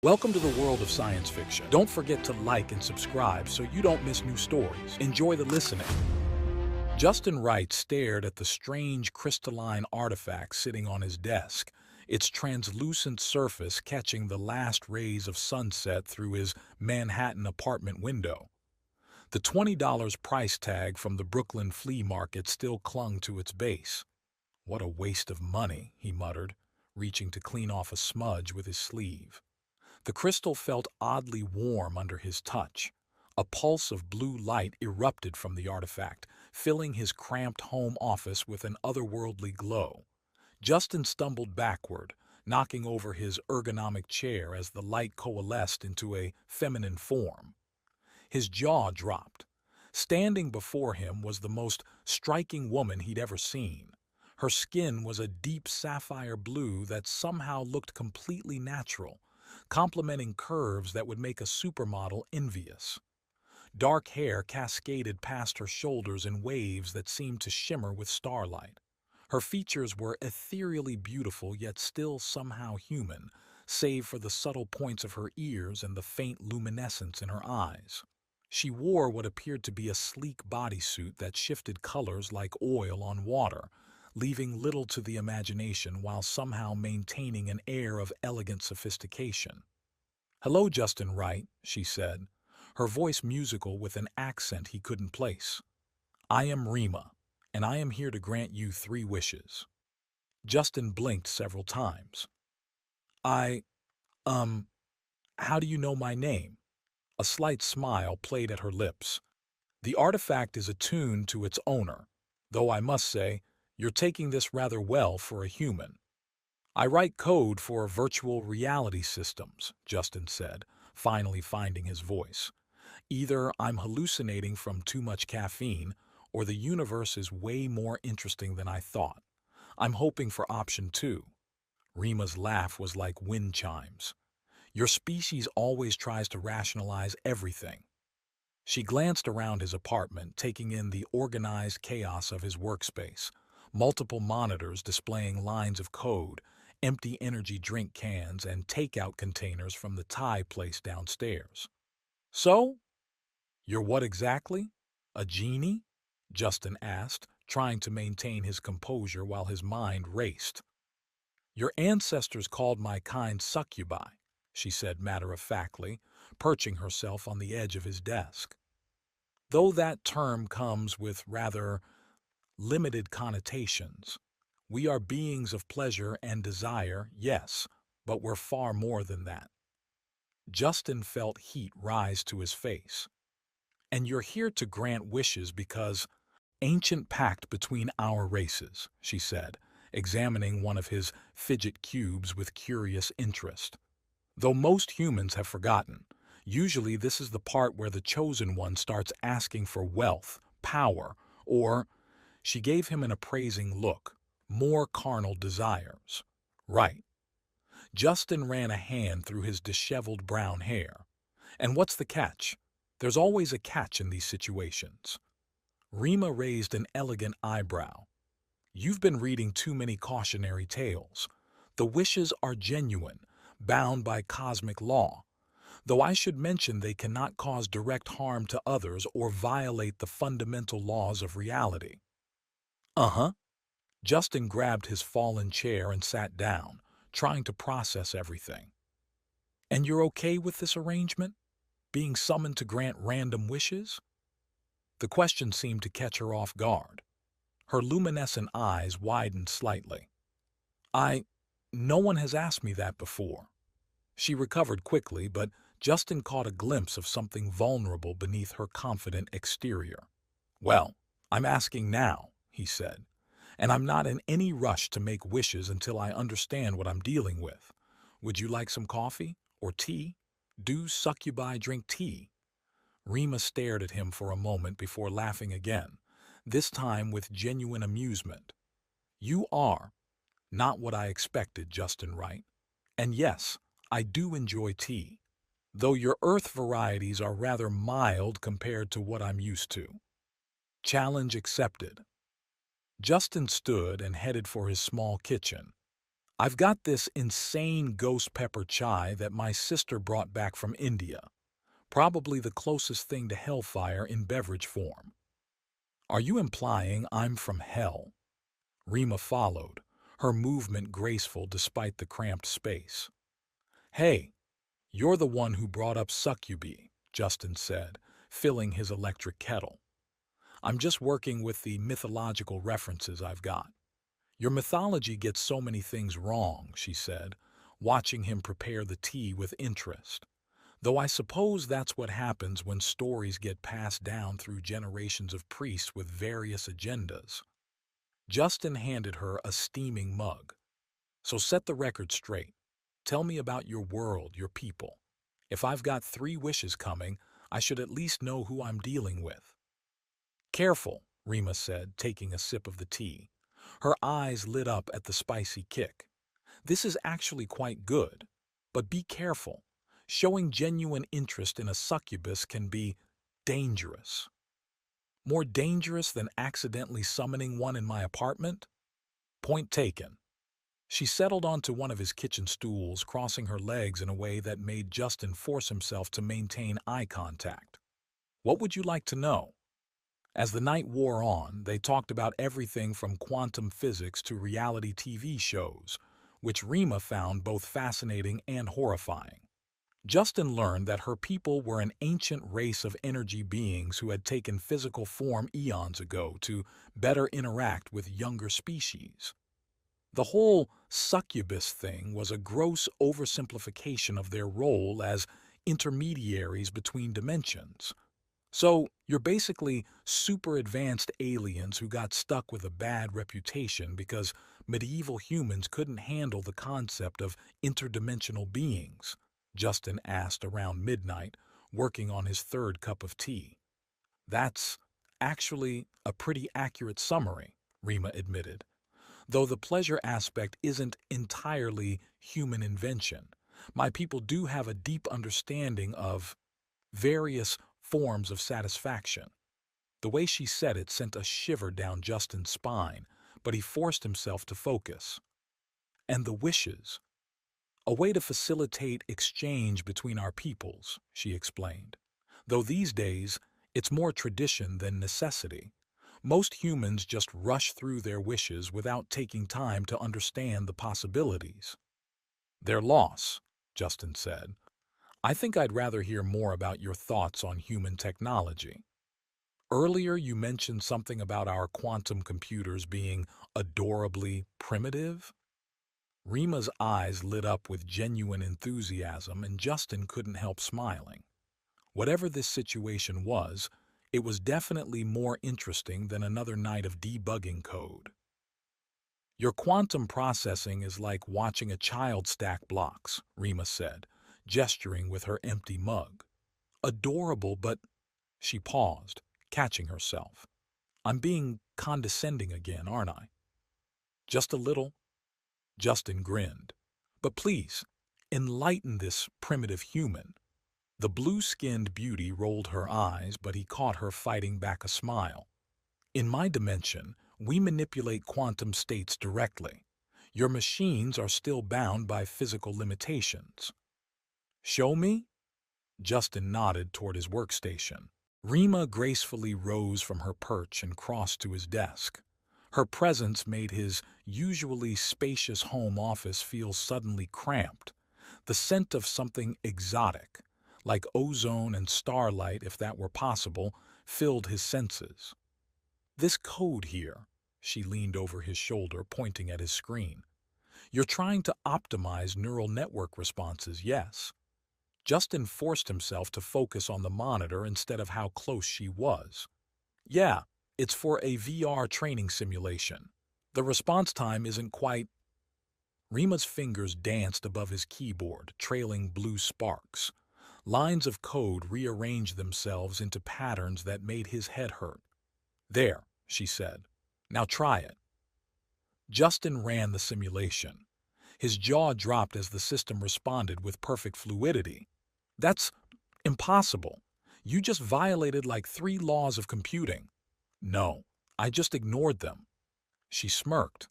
Welcome to the world of science fiction. Don't forget to like and subscribe so you don't miss new stories. Enjoy the listening. Justin Wright stared at the strange crystalline artifact sitting on his desk, its translucent surface catching the last rays of sunset through his Manhattan apartment window. The $20 price tag from the Brooklyn flea market still clung to its base. "What a waste of money," he muttered, reaching to clean off a smudge with his sleeve. The crystal felt oddly warm under his touch. A pulse of blue light erupted from the artifact, filling his cramped home office with an otherworldly glow. Justin stumbled backward, knocking over his ergonomic chair as the light coalesced into a feminine form. His jaw dropped. Standing before him was the most striking woman he'd ever seen. Her skin was a deep sapphire blue that somehow looked completely natural, complementing curves that would make a supermodel envious. Dark hair cascaded past her shoulders in waves that seemed to shimmer with starlight. Her features were ethereally beautiful yet still somehow human, save for the subtle points of her ears and the faint luminescence in her eyes. She wore what appeared to be a sleek bodysuit that shifted colors like oil on water, leaving little to the imagination while somehow maintaining an air of elegant sophistication. "Hello, Justin Wright," she said, her voice musical with an accent he couldn't place. "I am Rima, and I am here to grant you 3 wishes." Justin blinked several times. I, how do you know my name?" A slight smile played at her lips. "The artifact is attuned to its owner, though I must say, you're taking this rather well for a human." "I write code for virtual reality systems," Justin said, finally finding his voice. "Either I'm hallucinating from too much caffeine, or the universe is way more interesting than I thought. I'm hoping for option 2. Rima's laugh was like wind chimes. "Your species always tries to rationalize everything." She glanced around his apartment, taking in the organized chaos of his workspace. Multiple monitors displaying lines of code, empty energy drink cans, and takeout containers from the Thai place downstairs. "So, you're what exactly? A genie?" Justin asked, trying to maintain his composure while his mind raced. "Your ancestors called my kind succubi," she said matter-of-factly, perching herself on the edge of his desk. "Though that term comes with rather limited connotations. We are beings of pleasure and desire, yes, but we're far more than that." Justin felt heat rise to his face. "And you're here to grant wishes because ancient pact between our races," she said, examining one of his fidget cubes with curious interest. "Though most humans have forgotten, usually this is the part where the chosen one starts asking for wealth, power, or—" She gave him an appraising look. "More carnal desires." "Right." Justin ran a hand through his disheveled brown hair. "And what's the catch? There's always a catch in these situations." Rima raised an elegant eyebrow. "You've been reading too many cautionary tales. The wishes are genuine, bound by cosmic law. Though I should mention they cannot cause direct harm to others or violate the fundamental laws of reality." "Uh-huh." Justin grabbed his fallen chair and sat down, trying to process everything. "And you're okay with this arrangement? Being summoned to grant random wishes?" The question seemed to catch her off guard. Her luminescent eyes widened slightly. No one has asked me that before." She recovered quickly, but Justin caught a glimpse of something vulnerable beneath her confident exterior. "Well, I'm asking now," he said. "And I'm not in any rush to make wishes until I understand what I'm dealing with. Would you like some coffee? Or tea? Do succubi drink tea?" Rima stared at him for a moment before laughing again, this time with genuine amusement. "You are not what I expected, Justin Wright. And yes, I do enjoy tea, though your earth varieties are rather mild compared to what I'm used to." Challenge accepted. Justin stood and headed for his small kitchen. I've got this insane ghost pepper chai that my sister brought back from India, probably the closest thing to hellfire in beverage form. Are you implying I'm from hell? Rima followed, her movement graceful despite the cramped space. Hey, you're the one who brought up succubi, Justin said, filling his electric kettle. I'm just working with the mythological references I've got. Your mythology gets so many things wrong, she said, watching him prepare the tea with interest. Though I suppose that's what happens when stories get passed down through generations of priests with various agendas. Justin handed her a steaming mug. So set the record straight. Tell me about your world, your people. If I've got 3 wishes coming, I should at least know who I'm dealing with. Careful, Rima said, taking a sip of the tea. Her eyes lit up at the spicy kick. This is actually quite good. But be careful. Showing genuine interest in a succubus can be dangerous. More dangerous than accidentally summoning one in my apartment? Point taken. She settled onto one of his kitchen stools, crossing her legs in a way that made Justin force himself to maintain eye contact. What would you like to know? As the night wore on, they talked about everything from quantum physics to reality TV shows, which Rima found both fascinating and horrifying. Justin learned that her people were an ancient race of energy beings who had taken physical form eons ago to better interact with younger species. The whole succubus thing was a gross oversimplification of their role as intermediaries between dimensions. So, you're basically super advanced aliens who got stuck with a bad reputation because medieval humans couldn't handle the concept of interdimensional beings, Justin asked around midnight, working on his 3rd cup of tea. That's actually a pretty accurate summary, Rima admitted. Though the pleasure aspect isn't entirely human invention, my people do have a deep understanding of various forms of satisfaction. The way she said it sent a shiver down Justin's spine, but he forced himself to focus. And the wishes. A way to facilitate exchange between our peoples, she explained. Though these days, it's more tradition than necessity. Most humans just rush through their wishes without taking time to understand the possibilities. Their loss, Justin said. I think I'd rather hear more about your thoughts on human technology. Earlier you mentioned something about our quantum computers being adorably primitive. Rima's eyes lit up with genuine enthusiasm and Justin couldn't help smiling. Whatever this situation was, it was definitely more interesting than another night of debugging code. Your quantum processing is like watching a child stack blocks, Rima said, gesturing with her empty mug. Adorable, but she paused, catching herself. I'm being condescending again, aren't I? Just a little. Justin grinned. But please, enlighten this primitive human. The blue-skinned beauty rolled her eyes, but he caught her fighting back a smile. In my dimension, we manipulate quantum states directly. Your machines are still bound by physical limitations. Show me? Justin nodded toward his workstation. Rima gracefully rose from her perch and crossed to his desk. Her presence made his usually spacious home office feel suddenly cramped. The scent of something exotic, like ozone and starlight if that were possible, filled his senses. This code here, she leaned over his shoulder, pointing at his screen. You're trying to optimize neural network responses, yes? Justin forced himself to focus on the monitor instead of how close she was. Yeah, it's for a VR training simulation. The response time isn't quite... Rima's fingers danced above his keyboard, trailing blue sparks. Lines of code rearranged themselves into patterns that made his head hurt. There, she said. Now try it. Justin ran the simulation. His jaw dropped as the system responded with perfect fluidity. That's impossible. You just violated like 3 laws of computing. No, I just ignored them. She smirked.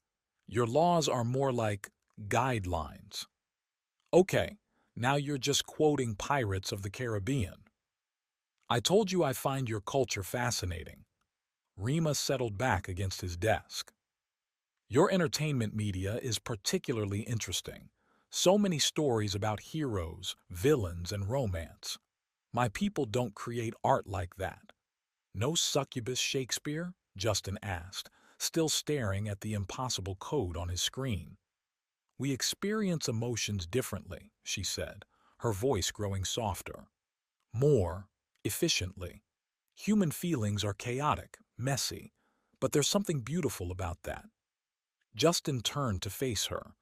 Your laws are more like guidelines. Okay, now you're just quoting Pirates of the Caribbean. I told you I find your culture fascinating. Rima settled back against his desk. Your entertainment media is particularly interesting. So many stories about heroes, villains, and romance. My people don't create art like that. No succubus Shakespeare? Justin asked, still staring at the impossible code on his screen. We experience emotions differently, she said, her voice growing softer. More efficiently. Human feelings are chaotic, messy, but there's something beautiful about that. Justin turned to face her.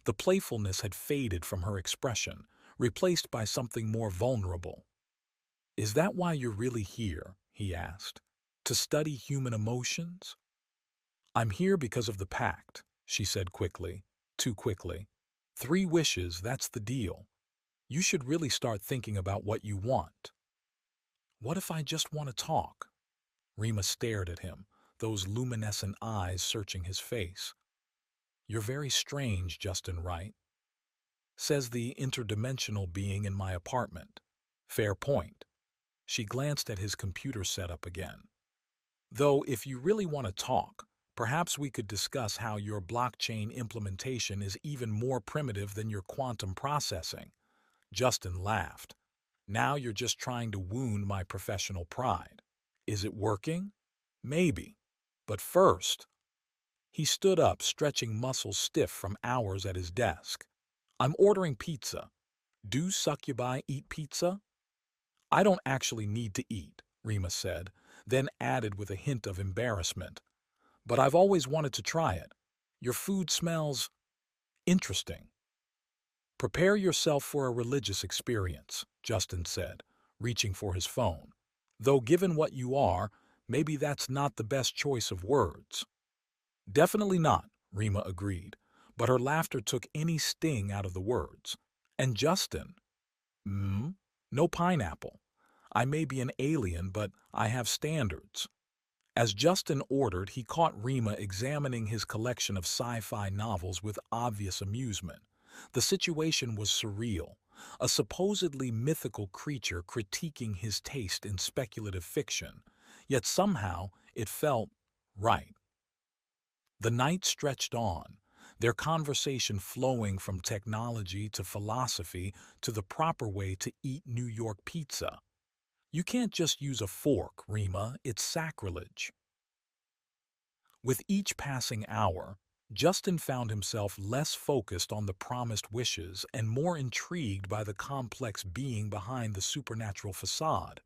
The playfulness had faded from her expression, replaced by something more vulnerable. Is that why you're really here? He asked. To study human emotions? I'm here because of the pact, she said quickly, too quickly. 3 wishes, that's the deal. You should really start thinking about what you want. What if I just want to talk? Rima stared at him, those luminescent eyes searching his face. You're very strange, Justin Wright, says the interdimensional being in my apartment. Fair point. She glanced at his computer setup again. Though, if you really want to talk, perhaps we could discuss how your blockchain implementation is even more primitive than your quantum processing. Justin laughed. Now you're just trying to wound my professional pride. Is it working? Maybe. But first, he stood up, stretching muscles stiff from hours at his desk. I'm ordering pizza. Do succubi eat pizza? I don't actually need to eat, Rima said, then added with a hint of embarrassment. But I've always wanted to try it. Your food smells interesting. Prepare yourself for a religious experience, Justin said, reaching for his phone. Though given what you are, maybe that's not the best choice of words. Definitely not, Rima agreed, but her laughter took any sting out of the words. And Justin, no pineapple. I may be an alien, but I have standards. As Justin ordered, he caught Rima examining his collection of sci-fi novels with obvious amusement. The situation was surreal, a supposedly mythical creature critiquing his taste in speculative fiction, yet somehow it felt right. The night stretched on, their conversation flowing from technology to philosophy to the proper way to eat New York pizza. You can't just use a fork, Rima, it's sacrilege. With each passing hour, Justin found himself less focused on the promised wishes and more intrigued by the complex being behind the supernatural facade.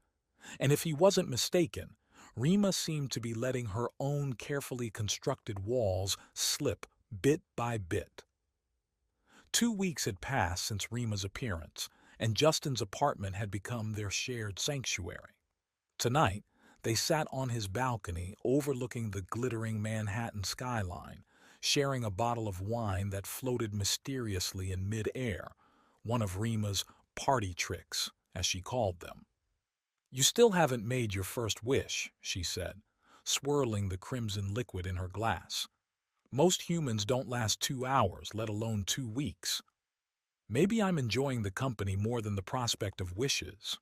And if he wasn't mistaken, Rima seemed to be letting her own carefully constructed walls slip bit by bit. 2 weeks had passed since Rima's appearance, and Justin's apartment had become their shared sanctuary. Tonight, they sat on his balcony overlooking the glittering Manhattan skyline, sharing a bottle of wine that floated mysteriously in mid-air, one of Rima's party tricks, as she called them. You still haven't made your first wish, she said, swirling the crimson liquid in her glass. Most humans don't last 2 hours, let alone 2 weeks. Maybe I'm enjoying the company more than the prospect of wishes.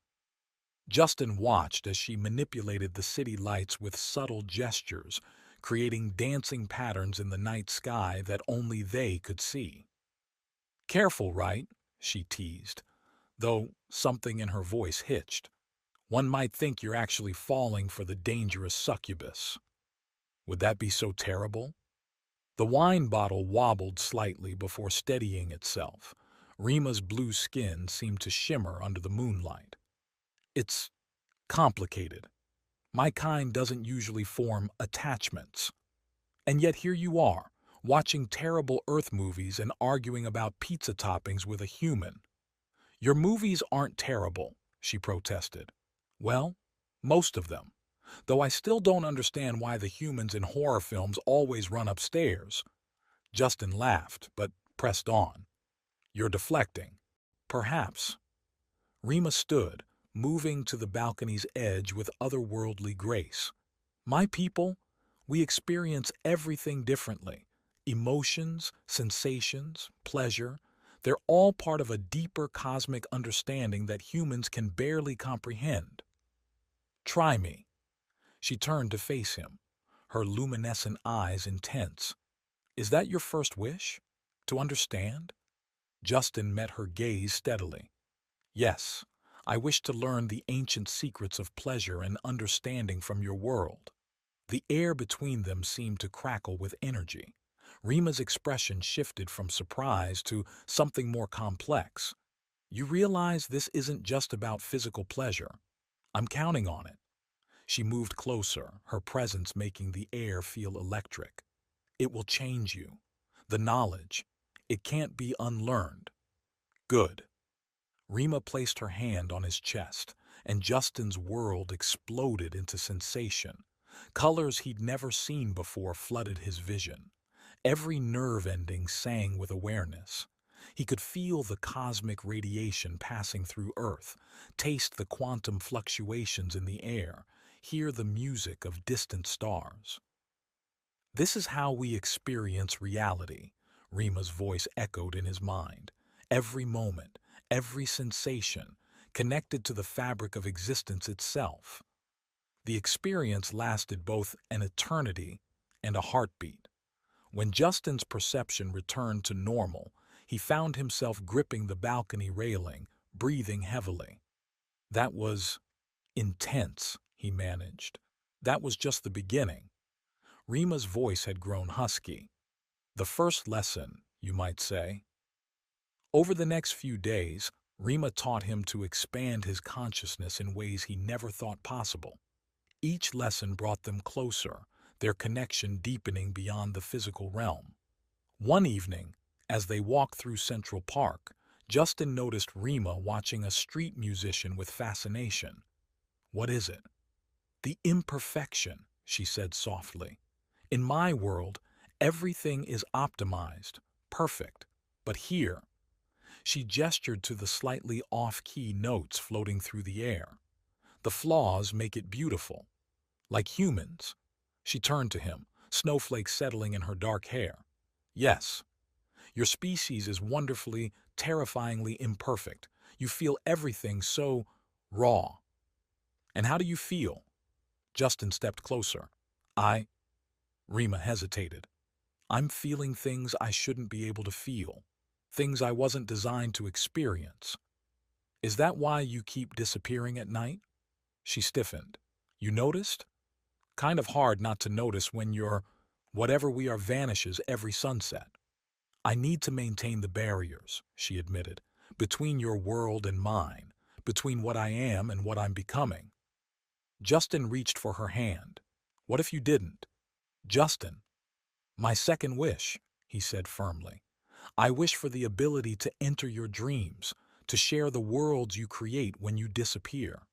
Justin watched as she manipulated the city lights with subtle gestures, creating dancing patterns in the night sky that only they could see. Careful, right? She teased, though something in her voice hitched. One might think you're actually falling for the dangerous succubus. Would that be so terrible? The wine bottle wobbled slightly before steadying itself. Rima's blue skin seemed to shimmer under the moonlight. It's complicated. My kind doesn't usually form attachments. And yet here you are, watching terrible Earth movies and arguing about pizza toppings with a human. Your movies aren't terrible, she protested. Well, most of them. Though I still don't understand why the humans in horror films always run upstairs. Justin laughed, but pressed on. You're deflecting. Perhaps. Rima stood, moving to the balcony's edge with otherworldly grace. My people, we experience everything differently. Emotions, sensations, pleasure, they're all part of a deeper cosmic understanding that humans can barely comprehend. Try me. She turned to face him, her luminescent eyes intense. Is that your first wish? To understand? Justin met her gaze steadily. Yes, I wish to learn the ancient secrets of pleasure and understanding from your world. The air between them seemed to crackle with energy. Rima's expression shifted from surprise to something more complex. You realize this isn't just about physical pleasure. I'm counting on it. She moved closer, her presence making the air feel electric. It will change you. The knowledge. It can't be unlearned. Good. Rima placed her hand on his chest, and Justin's world exploded into sensation. Colors he'd never seen before flooded his vision. Every nerve ending sang with awareness. He could feel the cosmic radiation passing through Earth, taste the quantum fluctuations in the air, hear the music of distant stars. This is how we experience reality, Rima's voice echoed in his mind. Every moment, every sensation, connected to the fabric of existence itself. The experience lasted both an eternity and a heartbeat. When Justin's perception returned to normal, he found himself gripping the balcony railing, breathing heavily. That was intense, he managed. That was just the beginning. Rima's voice had grown husky. The first lesson, you might say. Over the next few days, Rima taught him to expand his consciousness in ways he never thought possible. Each lesson brought them closer, their connection deepening beyond the physical realm. One evening, as they walked through Central Park, Justin noticed Rima watching a street musician with fascination. What is it? The imperfection, she said softly. In my world, everything is optimized, perfect. But here, she gestured to the slightly off-key notes floating through the air. The flaws make it beautiful. Like humans. She turned to him, snowflakes settling in her dark hair. Yes, your species is wonderfully, terrifyingly imperfect. You feel everything so raw. And how do you feel? Justin stepped closer. Rima hesitated. I'm feeling things I shouldn't be able to feel. Things I wasn't designed to experience. Is that why you keep disappearing at night? She stiffened. You noticed? Kind of hard not to notice when whatever we are vanishes every sunset. I need to maintain the barriers, she admitted, between your world and mine, between what I am and what I'm becoming. Justin reached for her hand. What if you didn't? Justin, my second wish, he said firmly. I wish for the ability to enter your dreams, to share the worlds you create when you disappear.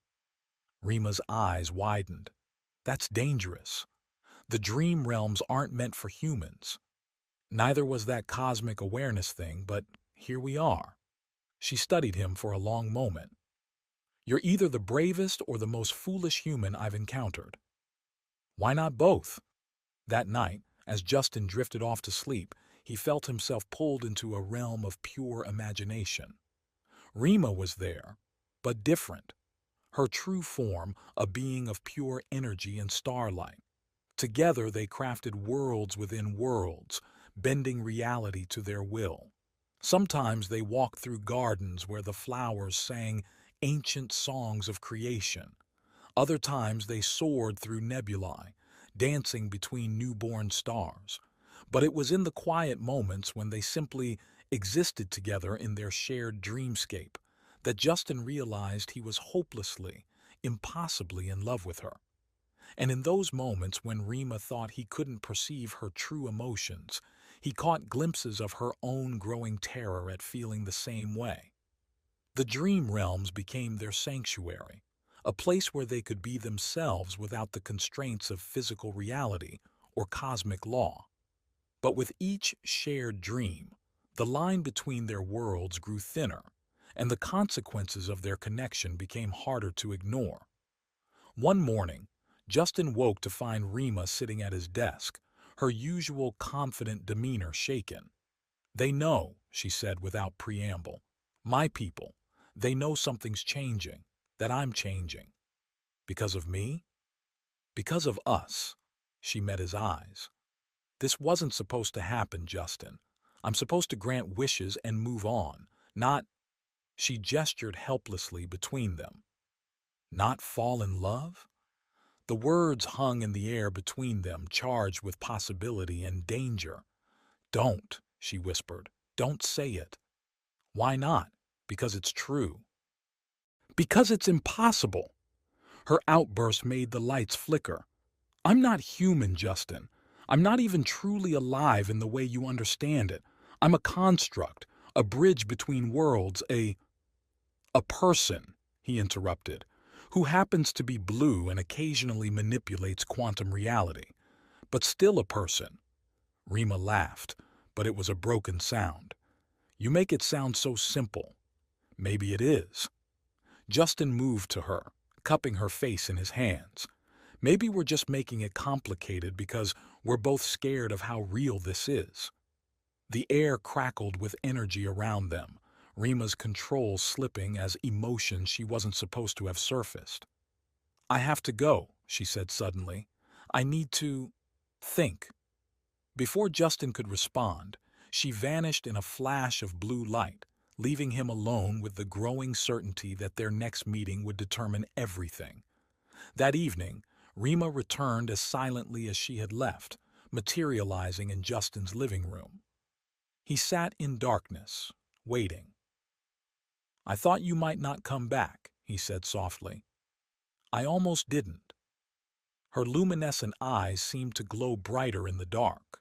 Rima's eyes widened. That's dangerous. The dream realms aren't meant for humans. Neither was that cosmic awareness thing, but here we are. She studied him for a long moment. You're either the bravest or the most foolish human I've encountered. Why not both? That night, as Justin drifted off to sleep, he felt himself pulled into a realm of pure imagination. Rima was there, but different. Her true form, a being of pure energy and starlight. Together they crafted worlds within worlds, bending reality to their will. Sometimes they walked through gardens where the flowers sang ancient songs of creation. Other times they soared through nebulae, dancing between newborn stars. But it was in the quiet moments when they simply existed together in their shared dreamscape that Justin realized he was hopelessly, impossibly in love with her. And in those moments when Rima thought he couldn't perceive her true emotions, he caught glimpses of her own growing terror at feeling the same way. The dream realms became their sanctuary, a place where they could be themselves without the constraints of physical reality or cosmic law. But with each shared dream, the line between their worlds grew thinner, and the consequences of their connection became harder to ignore. One morning, Justin woke to find Rima sitting at his desk, her usual confident demeanor shaken. "They know," she said without preamble. "My people. They know something's changing, that I'm changing. Because of me? Because of us." She met his eyes. "This wasn't supposed to happen, Justin. I'm supposed to grant wishes and move on, not—" She gestured helplessly between them. "Not fall in love?" The words hung in the air between them, charged with possibility and danger. "Don't," she whispered. "Don't say it." "Why not?" "Because it's true." "Because it's impossible." Her outburst made the lights flicker. "I'm not human, Justin. I'm not even truly alive in the way you understand it. I'm a construct, a bridge between worlds, a person," he interrupted, "who happens to be blue and occasionally manipulates quantum reality. But still a person." Rima laughed, but it was a broken sound. "You make it sound so simple." "Maybe it is." Justin moved to her, cupping her face in his hands. "Maybe we're just making it complicated because we're both scared of how real this is." The air crackled with energy around them, Rima's control slipping as emotion she wasn't supposed to have surfaced. "I have to go," she said suddenly. "I need to think." Before Justin could respond, she vanished in a flash of blue light, leaving him alone with the growing certainty that their next meeting would determine everything. That evening, Rima returned as silently as she had left, materializing in Justin's living room. He sat in darkness, waiting. "I thought you might not come back," he said softly. "I almost didn't." Her luminescent eyes seemed to glow brighter in the dark.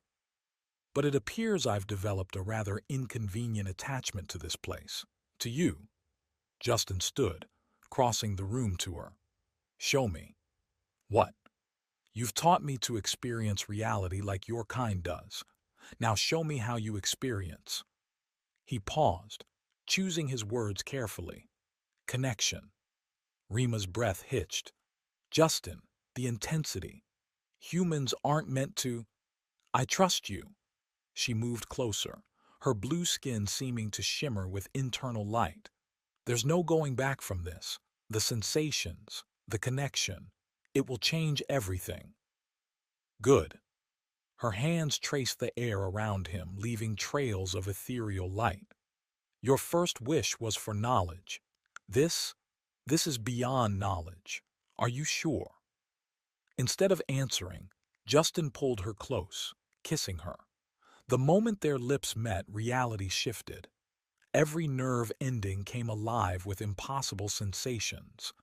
"But it appears I've developed a rather inconvenient attachment to this place. To you." Justin stood, crossing the room to her. "Show me." "What?" "You've taught me to experience reality like your kind does. Now show me how you experience." He paused, choosing his words carefully. "Connection." Rima's breath hitched. "Justin, the intensity. Humans aren't meant to—" "I trust you." She moved closer, her blue skin seeming to shimmer with internal light. "There's no going back from this. The sensations, the connection. It will change everything." "Good." Her hands traced the air around him, leaving trails of ethereal light. "Your first wish was for knowledge. This, this is beyond knowledge. Are you sure?" Instead of answering, Justin pulled her close, kissing her. The moment their lips met, reality shifted. Every nerve ending came alive with impossible sensations.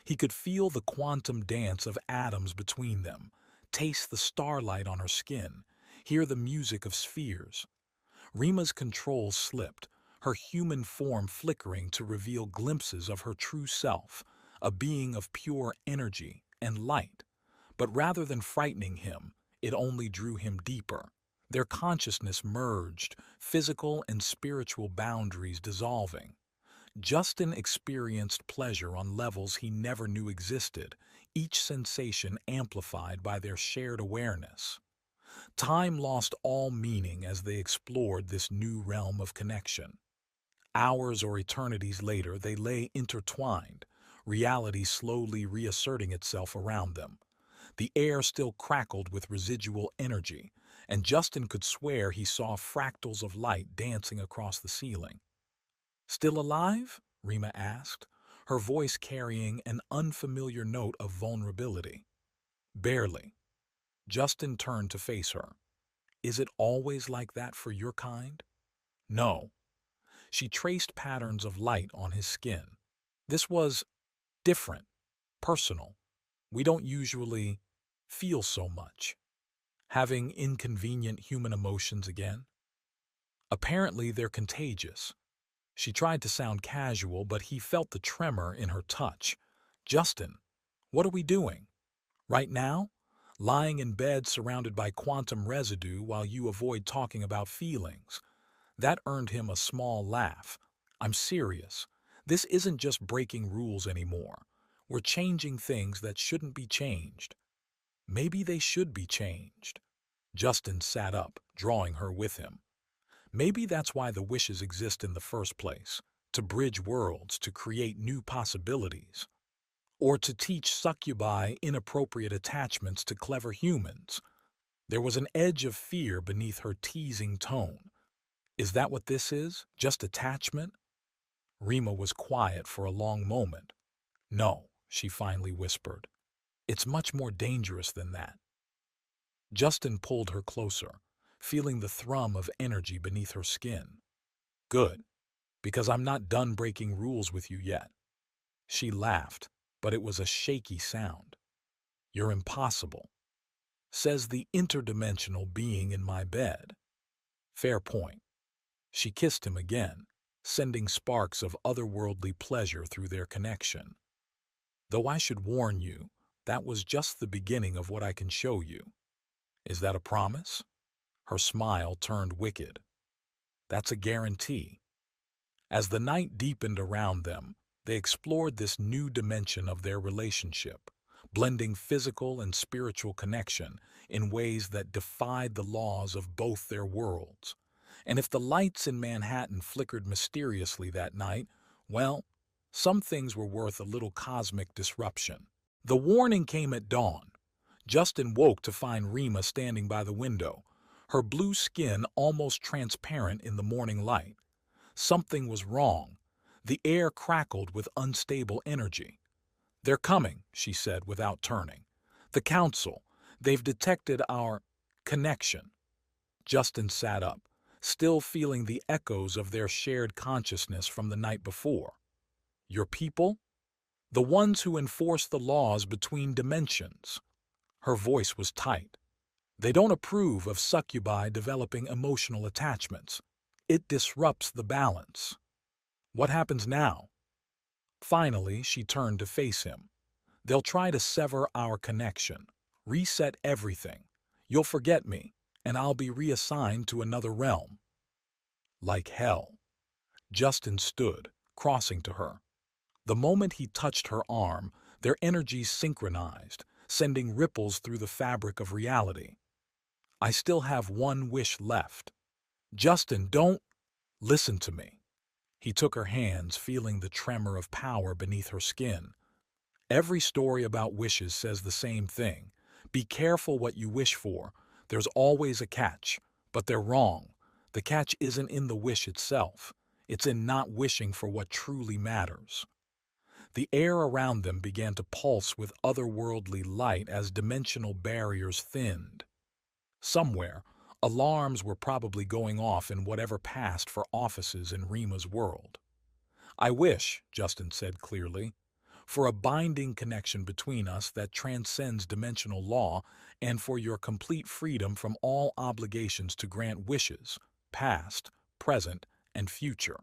He could feel the quantum dance of atoms between them, taste the starlight on her skin, hear the music of spheres. Rima's control slipped, her human form flickering to reveal glimpses of her true self, a being of pure energy and light. But rather than frightening him, it only drew him deeper. Their consciousness merged, physical and spiritual boundaries dissolving. Justin experienced pleasure on levels he never knew existed, each sensation amplified by their shared awareness. Time lost all meaning as they explored this new realm of connection. Hours or eternities later, they lay intertwined, reality slowly reasserting itself around them. The air still crackled with residual energy, and Justin could swear he saw fractals of light dancing across the ceiling. "Still alive?" Rima asked, her voice carrying an unfamiliar note of vulnerability. "Barely." Justin turned to face her. "Is it always like that for your kind?" "No." She traced patterns of light on his skin. "This was different, personal. We don't usually feel so much. Having inconvenient human emotions again. Apparently they're contagious." She tried to sound casual, but he felt the tremor in her touch. "Justin, what are we doing? Right now? Lying in bed surrounded by quantum residue while you avoid talking about feelings." That earned him a small laugh. "I'm serious. This isn't just breaking rules anymore. We're changing things that shouldn't be changed." "Maybe they should be changed." Justin sat up, drawing her with him. Maybe that's why the wishes exist in the first place, to bridge worlds, to create new possibilities, or to teach succubi inappropriate attachments to clever humans. There was an edge of fear beneath her teasing tone. Is that what this is? Just attachment? Rima was quiet for a long moment. No, she finally whispered. It's much more dangerous than that. Justin pulled her closer, feeling the thrum of energy beneath her skin. Good, because I'm not done breaking rules with you yet. She laughed, but it was a shaky sound. You're impossible, says the interdimensional being in my bed. Fair point. She kissed him again, sending sparks of otherworldly pleasure through their connection. Though I should warn you, that was just the beginning of what I can show you. Is that a promise? Her smile turned wicked. That's a guarantee. As the night deepened around them, they explored this new dimension of their relationship, blending physical and spiritual connection in ways that defied the laws of both their worlds. And if the lights in Manhattan flickered mysteriously that night, well, some things were worth a little cosmic disruption. The warning came at dawn. Justin woke to find Rima standing by the window, her blue skin almost transparent in the morning light. Something was wrong. The air crackled with unstable energy. They're coming, she said without turning. The council. They've detected our connection. Justin sat up, still feeling the echoes of their shared consciousness from the night before. Your people? The ones who enforce the laws between dimensions. Her voice was tight. They don't approve of succubi developing emotional attachments. It disrupts the balance. What happens now? Finally, she turned to face him. They'll try to sever our connection, reset everything. You'll forget me, and I'll be reassigned to another realm. Like hell. Justin stood, crossing to her. The moment he touched her arm, their energies synchronized, sending ripples through the fabric of reality. I still have one wish left. Justin, don't listen to me. He took her hands, feeling the tremor of power beneath her skin. Every story about wishes says the same thing. Be careful what you wish for. There's always a catch, but they're wrong. The catch isn't in the wish itself. It's in not wishing for what truly matters. The air around them began to pulse with otherworldly light as dimensional barriers thinned. Somewhere, alarms were probably going off in whatever passed for offices in Rima's world. I wish, Justin said clearly, for a binding connection between us that transcends dimensional law and for your complete freedom from all obligations to grant wishes, past, present, and future.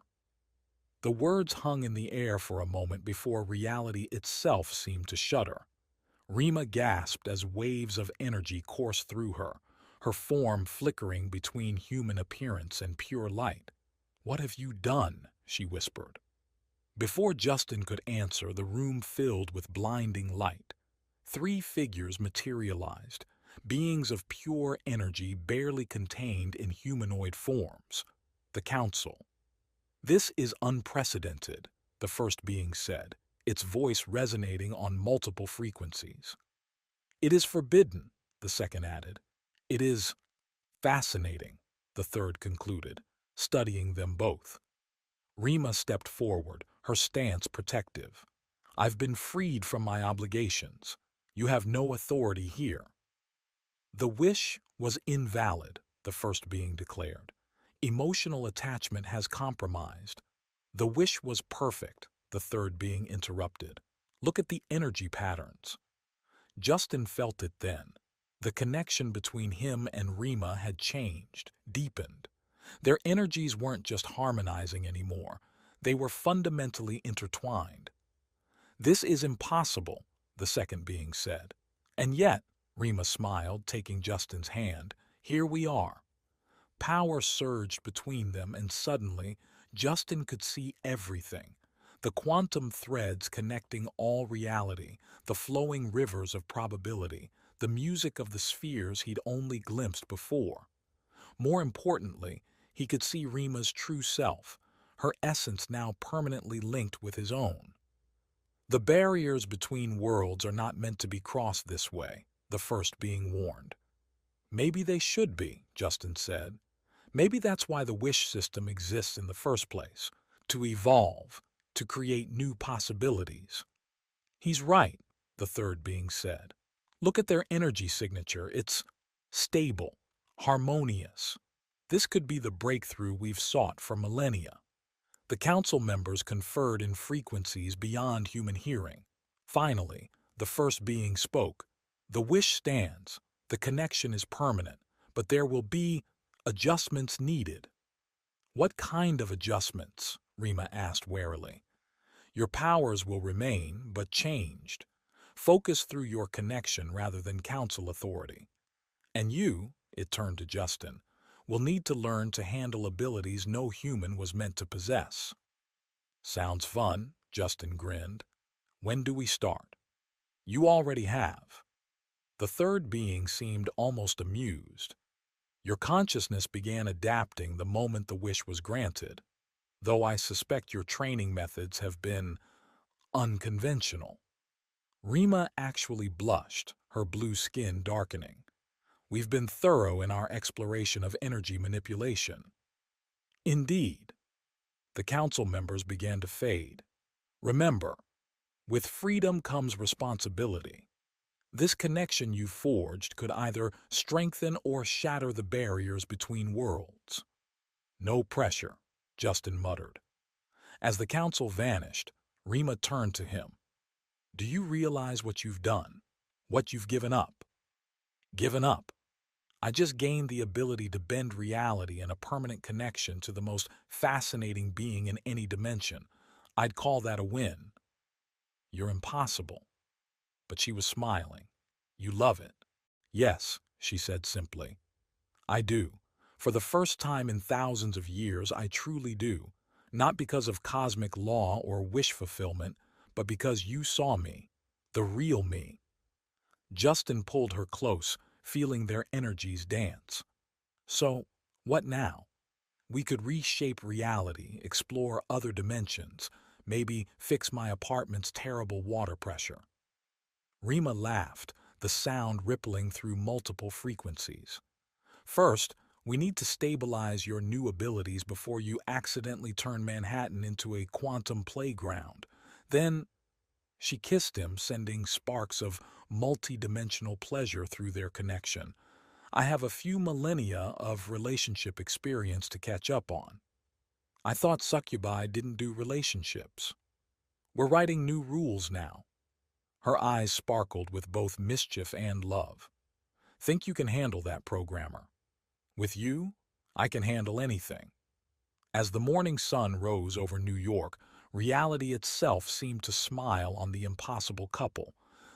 The words hung in the air for a moment before reality itself seemed to shudder. Rima gasped as waves of energy coursed through her form flickering between human appearance and pure light. What have you done? She whispered. Before Justin could answer, the room filled with blinding light. 3 figures materialized, beings of pure energy barely contained in humanoid forms. The council. This is unprecedented, the first being said, its voice resonating on multiple frequencies. It is forbidden, the second added. It is fascinating, the third concluded, studying them both. Rima stepped forward, her stance protective. I've been freed from my obligations. You have no authority here. The wish was invalid, the first being declared. Emotional attachment has compromised. The wish was perfect, the third being interrupted. Look at the energy patterns. Justin felt it then. The connection between him and Rima had changed, deepened. Their energies weren't just harmonizing anymore. They were fundamentally intertwined. This is impossible, the second being said. And yet, Rima smiled, taking Justin's hand, here we are. Power surged between them, and suddenly, Justin could see everything. The quantum threads connecting all reality, the flowing rivers of probability, the music of the spheres he'd only glimpsed before. More importantly, he could see Rima's true self, her essence now permanently linked with his own. The barriers between worlds are not meant to be crossed this way, the first being warned. Maybe they should be, Justin said. Maybe that's why the wish system exists in the first place, to evolve, to create new possibilities. He's right, the third being said. Look at their energy signature. It's stable, harmonious. This could be the breakthrough we've sought for millennia. The council members conferred in frequencies beyond human hearing. Finally, the first being spoke. The wish stands. The connection is permanent, but there will be adjustments needed. What kind of adjustments? Rima asked warily. Your powers will remain, but changed. Focus through your connection rather than council authority. And you, it turned to Justin, will need to learn to handle abilities no human was meant to possess. Sounds fun, Justin grinned. When do we start? You already have. The third being seemed almost amused. Your consciousness began adapting the moment the wish was granted, though I suspect your training methods have been unconventional. Rima actually blushed, her blue skin darkening. We've been thorough in our exploration of energy manipulation. Indeed. The council members began to fade. Remember, with freedom comes responsibility. This connection you forged could either strengthen or shatter the barriers between worlds. No pressure, Justin muttered. As the council vanished, Rima turned to him. Do you realize what you've done? What you've given up? Given up? I just gained the ability to bend reality and a permanent connection to the most fascinating being in any dimension. I'd call that a win. You're impossible. But she was smiling. You love it. Yes, she said simply. I do. For the first time in thousands of years, I truly do. Not because of cosmic law or wish fulfillment, but because you saw me, the real me. Justin pulled her close, feeling their energies dance. So, what now? We could reshape reality, explore other dimensions, maybe fix my apartment's terrible water pressure. Rima laughed, the sound rippling through multiple frequencies. First, we need to stabilize your new abilities before you accidentally turn Manhattan into a quantum playground. Then, she kissed him, sending sparks of multi-dimensional pleasure through their connection. I have a few millennia of relationship experience to catch up on. I thought succubi didn't do relationships. We're writing new rules now. Her eyes sparkled with both mischief and love. Think you can handle that, programmer? With you, I can handle anything. As the morning sun rose over New York, reality itself seemed to smile on the impossible couple,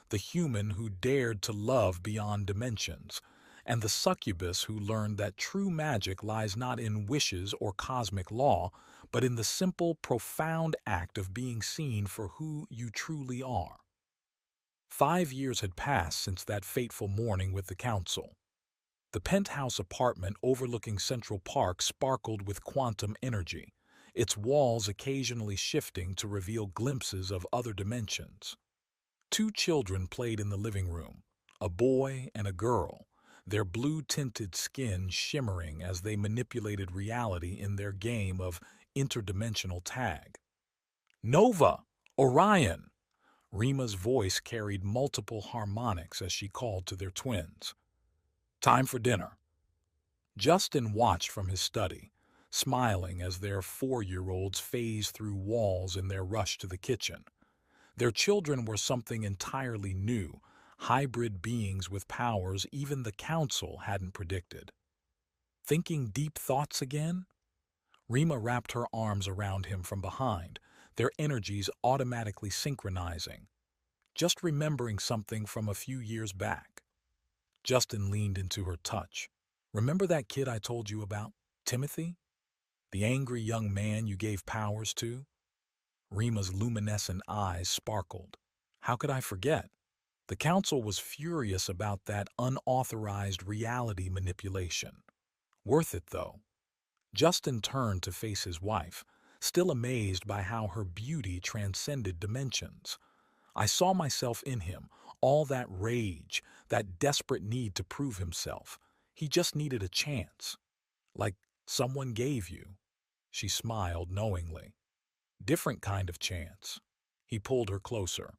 the human who dared to love beyond dimensions, and the succubus who learned that true magic lies not in wishes or cosmic law, but in the simple, profound act of being seen for who you truly are. 5 years had passed since that fateful morning with the council. The penthouse apartment overlooking Central Park sparkled with quantum energy, its walls occasionally shifting to reveal glimpses of other dimensions. 2 children played in the living room, a boy and a girl, their blue-tinted skin shimmering as they manipulated reality in their game of interdimensional tag. Nova! Orion! Rima's voice carried multiple harmonics as she called to their twins. Time for dinner. Justin watched from his study, smiling as their 4-year-olds phased through walls in their rush to the kitchen. Their children were something entirely new, hybrid beings with powers even the council hadn't predicted. Thinking deep thoughts again? Rima wrapped her arms around him from behind, their energies automatically synchronizing. Just remembering something from a few years back. Justin leaned into her touch. Remember that kid I told you about, Timothy? The angry young man you gave powers to? Rima's luminescent eyes sparkled. How could I forget? The council was furious about that unauthorized reality manipulation. Worth it, though. Justin turned to face his wife, still amazed by how her beauty transcended dimensions. I saw myself in him, all that rage, that desperate need to prove himself. He just needed a chance. Like someone gave you. She smiled knowingly. Different kind of chance. He pulled her closer.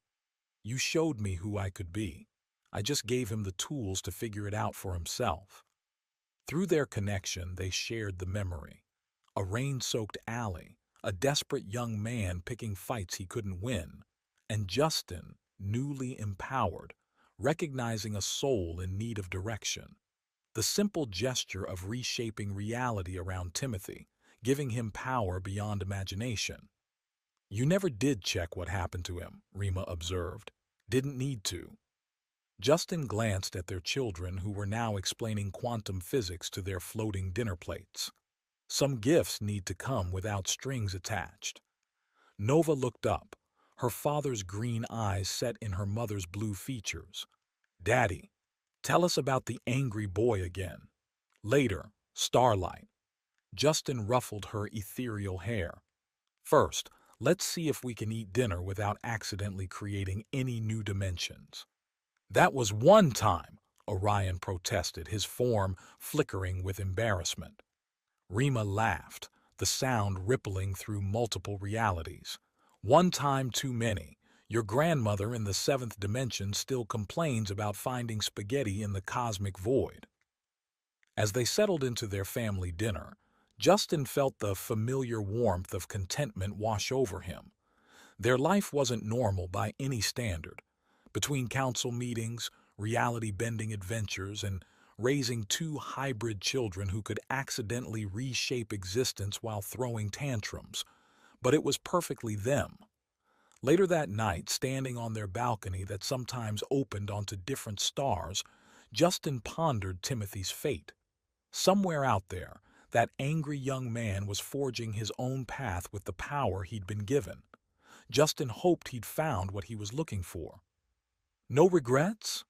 You showed me who I could be. I just gave him the tools to figure it out for himself. Through their connection, they shared the memory. A rain-soaked alley, a desperate young man picking fights he couldn't win, and Justin, newly empowered, recognizing a soul in need of direction. The simple gesture of reshaping reality around Timothy, giving him power beyond imagination. You never did check what happened to him, Rima observed. Didn't need to. Justin glanced at their children who were now explaining quantum physics to their floating dinner plates. Some gifts need to come without strings attached. Nova looked up, her father's green eyes set in her mother's blue features. Daddy, tell us about the angry boy again. Later, Starlight. Justin ruffled her ethereal hair. First, let's see if we can eat dinner without accidentally creating any new dimensions. That was one time, Orion protested, his form flickering with embarrassment. Rima laughed, the sound rippling through multiple realities. One time too many. Your grandmother in the seventh dimension still complains about finding spaghetti in the cosmic void. As they settled into their family dinner, Justin felt the familiar warmth of contentment wash over him. Their life wasn't normal by any standard. Between council meetings, reality-bending adventures, and raising two hybrid children who could accidentally reshape existence while throwing tantrums. But it was perfectly them. Later that night, standing on their balcony that sometimes opened onto different stars, Justin pondered Timothy's fate. Somewhere out there, that angry young man was forging his own path with the power he'd been given. Justin hoped he'd found what he was looking for. No regrets?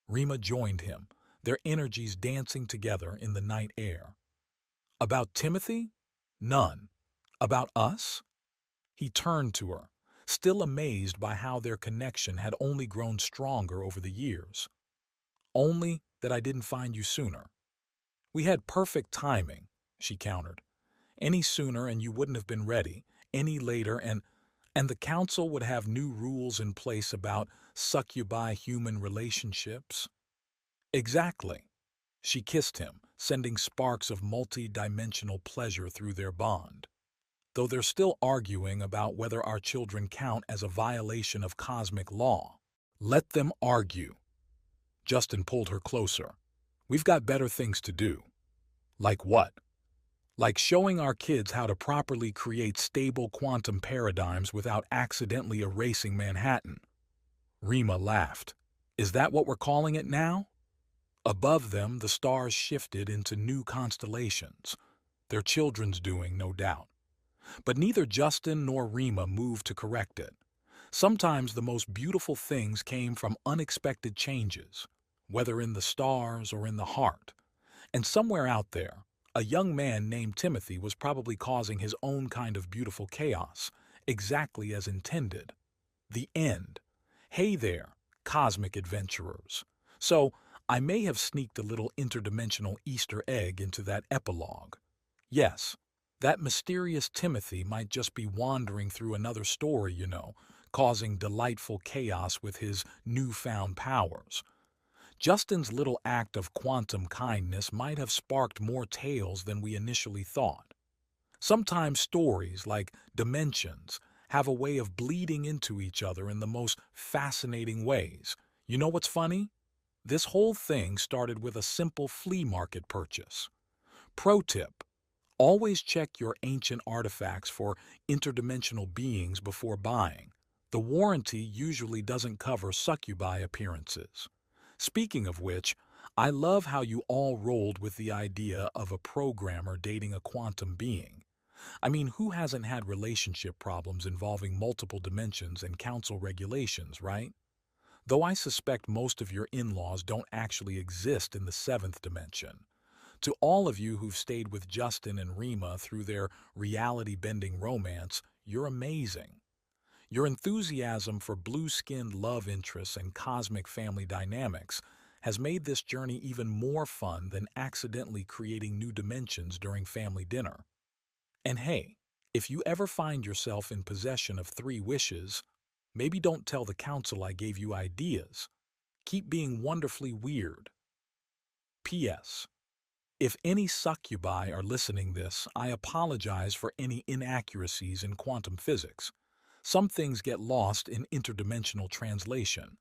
Rima joined him, their energies dancing together in the night air. About Timothy? None. About us? He turned to her, still amazed by how their connection had only grown stronger over the years. Only that I didn't find you sooner. We had perfect timing, she countered. Any sooner and you wouldn't have been ready, any later and the council would have new rules in place about succubi human relationships. Exactly. She kissed him, sending sparks of multi-dimensional pleasure through their bond. Though they're still arguing about whether our children count as a violation of cosmic law. Let them argue. Justin pulled her closer. We've got better things to do. Like what? Like showing our kids how to properly create stable quantum paradigms without accidentally erasing Manhattan. Rima laughed. Is that what we're calling it now? Above them, the stars shifted into new constellations. Their children's doing, no doubt. But neither Justin nor Rima moved to correct it. Sometimes the most beautiful things came from unexpected changes, whether in the stars or in the heart. And somewhere out there, a young man named Timothy was probably causing his own kind of beautiful chaos, exactly as intended. The end. Hey there, cosmic adventurers. So, I may have sneaked a little interdimensional Easter egg into that epilogue. Yes, that mysterious Timothy might just be wandering through another story, causing delightful chaos with his newfound powers. Justin's little act of quantum kindness might have sparked more tales than we initially thought. Sometimes stories, like dimensions, have a way of bleeding into each other in the most fascinating ways. You know what's funny? This whole thing started with a simple flea market purchase. Pro tip: always check your ancient artifacts for interdimensional beings before buying. The warranty usually doesn't cover succubi appearances. Speaking of which, I love how you all rolled with the idea of a programmer dating a quantum being. I mean, who hasn't had relationship problems involving multiple dimensions and council regulations, right? though I suspect most of your in-laws don't actually exist in the seventh dimension. To all of you who've stayed with Justin and Rima through their reality-bending romance, you're amazing. Your enthusiasm for blue-skinned love interests and cosmic family dynamics has made this journey even more fun than accidentally creating new dimensions during family dinner. And hey, if you ever find yourself in possession of three wishes, maybe don't tell the council I gave you ideas. Keep being wonderfully weird. P.S. If any succubi are listening this, I apologize for any inaccuracies in quantum physics. Some things get lost in interdimensional translation,